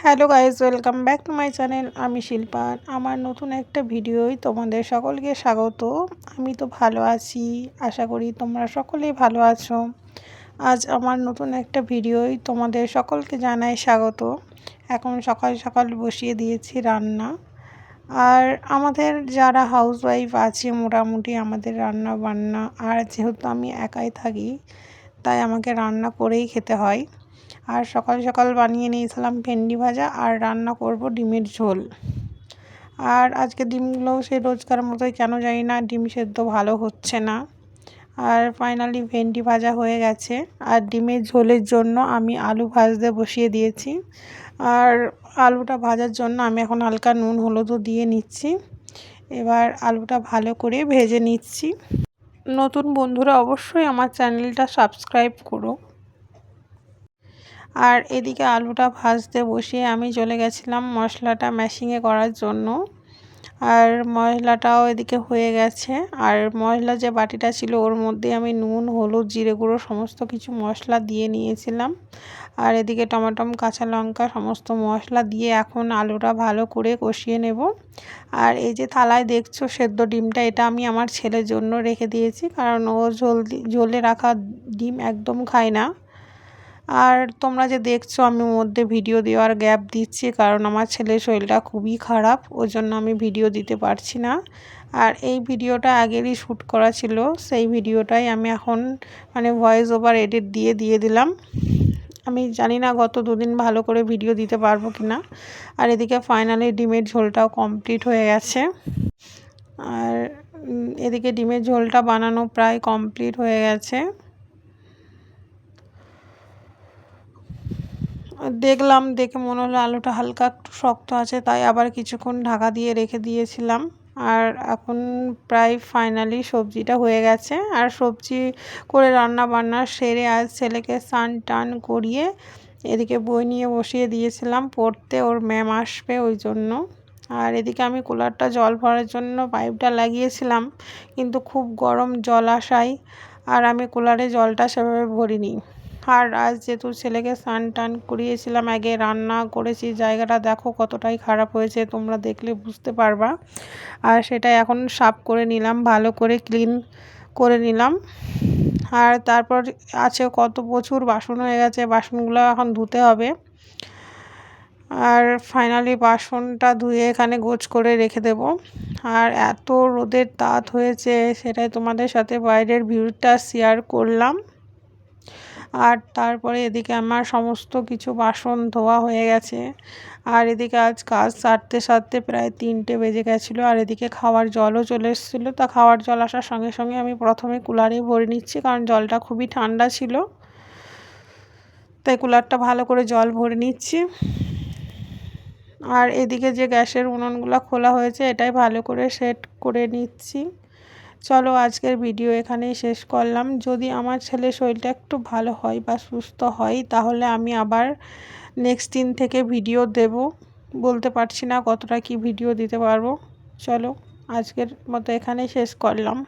Hello guys, welcome back to my channel. আমি শিল্পা। আমার নতুন একটা ভিডিওয় তোমাদের সকলকে স্বাগত। আমি তো ভালো আছি, আশা করি তোমরা সকলেই ভালো আছো। আজ আমার নতুন একটা ভিডিওয় তোমাদের সকলকে জানাই স্বাগত। এখন সকাল সকাল বসিয়ে দিয়েছি রান্না। আর আমাদের যারা হাউসওয়াইফ আছে মোটামুটি আমাদের রান্না বান্না, আর যেহেতু আমি একাই থাকি তাই আমাকে রান্না করেই খেতে হয়। আর সকাল সকাল বানিয়ে নিয়েছিলাম ভেন্ডি ভাজা, আর রান্না করব ডিমের ঝোল। আর আজকে ডিমগুলো সেই রোজকার মতোই, কেন জানি না ডিম সেদ্ধ ভালো হচ্ছে না। আর ফাইনালি ভেন্ডি ভাজা হয়ে গেছে। আর ডিমের ঝোলের জন্য আমি আলু ভাজতে বসিয়ে দিয়েছি। আর আলুটা ভাজার জন্য আমি এখন হালকা নুন হলুদও দিয়ে নিচ্ছি। এবার আলুটা ভালো করে ভেজে নিচ্ছি। নতুন বন্ধুরা অবশ্যই আমার চ্যানেলটা সাবস্ক্রাইব করো। আর এদিকে আলুটা ভাজতে বসিয়ে আমি চলে গেছিলাম মশলাটা ম্যাশিংয়ে করার জন্য। আর মশলাটাও এদিকে হয়ে গেছে। আর মশলা যে বাটিটা ছিল ওর মধ্যে আমি নুন হলুদ জিরে গুঁড়ো সমস্ত কিছু মশলা দিয়ে নিয়েছিলাম। আর এদিকে টমেটো কাঁচা লঙ্কা সমস্ত মশলা দিয়ে এখন আলুটা ভালো করে কষিয়ে নেব। আর এই যে থালায় দেখছো সেদ্ধ ডিমটা, এটা আমি আমার ছেলের জন্য রেখে দিয়েছি, কারণ ও ঝোলে রাখা ডিম একদম খায় না। আর তোমরা যে দেখছো আমি মধ্যে ভিডিও দেওয়ার গ্যাপ দিচ্ছি, কারণ আমার ছেলের শরীরটা খুবই খারাপ, ওই জন্য আমি ভিডিও দিতে পারছি না। আর এই ভিডিওটা আগেরই শ্যুট করা ছিল, সেই ভিডিওটাই আমি এখন ভয়েস ওভার এডিট দিয়ে দিলাম। আমি জানি না গত দুদিন ভালো করে ভিডিও দিতে পারবো কি না। আর এদিকে ফাইনালি ডিমের ঝোলটাও কমপ্লিট হয়ে গেছে। আর এদিকে ডিমের ঝোলটা বানানো প্রায় কমপ্লিট হয়ে গেছে। দেখে মনে হলো আলুটা হালকা একটু শক্ত আছে, তাই আবার কিছুক্ষণ ঢাকা দিয়ে রেখে দিয়েছিলাম। আর এখন প্রায় ফাইনালি সবজিটা হয়ে গেছে। আর সবজি করে রান্না বান্না সেরে আজ ছেলেকে স্নান টান করিয়ে এদিকে বই নিয়ে বসিয়ে দিয়েছিলাম পড়তে, ওর ম্যাম আসবে ওই জন্য। আর এদিকে আমি কুলারটা জল ভরার জন্য পাইপটা লাগিয়েছিলাম, কিন্তু খুব গরম জল আসায় আর আমি কুলারে জলটা সেভাবে ভরিনি। আর আজ যেহেতু ছেলেকে স্নান টান করিয়েছিলাম, আগে রান্না করেছি, জায়গাটা দেখো কতটাই খারাপ হয়েছে, তোমরা দেখলে বুঝতে পারবা। আর সেটা এখন সাফ করে নিলাম, ভালো করে ক্লিন করে নিলাম। আর তারপর আছে প্রচুর বাসন হয়ে গেছে, বাসনগুলো এখন ধুতে হবে। আর ফাইনালি বাসনটা ধুয়ে এখানে গোছ করে রেখে দেব। আর এত রোদের তাত হয়েছে, সেটাই তোমাদের সাথে বাইরের ভিউটা শেয়ার করলাম। আর তারপরে এদিকে আমার সমস্ত কিছু বাসন ধোয়া হয়ে গেছে। আর এদিকে আজ কাজ সারতে সারতে প্রায় 3টে বেজে গেছিলো। আর এদিকে খাওয়ার জলও চলে এসেছিলো, তা খাওয়ার জল আসার সঙ্গে সঙ্গে আমি প্রথমে কুলারে ভরে নিচ্ছি, কারণ জলটা খুবই ঠান্ডা ছিল, তাই কুলারটা ভালো করে জল ভরে নিচ্ছি। আর এদিকে যে গ্যাসের উনুনগুলো খোলা হয়েছে, এটাই ভালো করে সেট করে নিচ্ছি। চলো আজকের ভিডিও এখানেই শেষ করলাম। যদি আমার ছেলের শরীরটা একটু ভালো হয় বা সুস্থ হয়, তাহলে আমি আবার নেক্সট দিন থেকে ভিডিও দেব। বলতে পারছি না কতটা কি ভিডিও দিতে পারবো। চলো আজকের মতো এখানেই শেষ করলাম।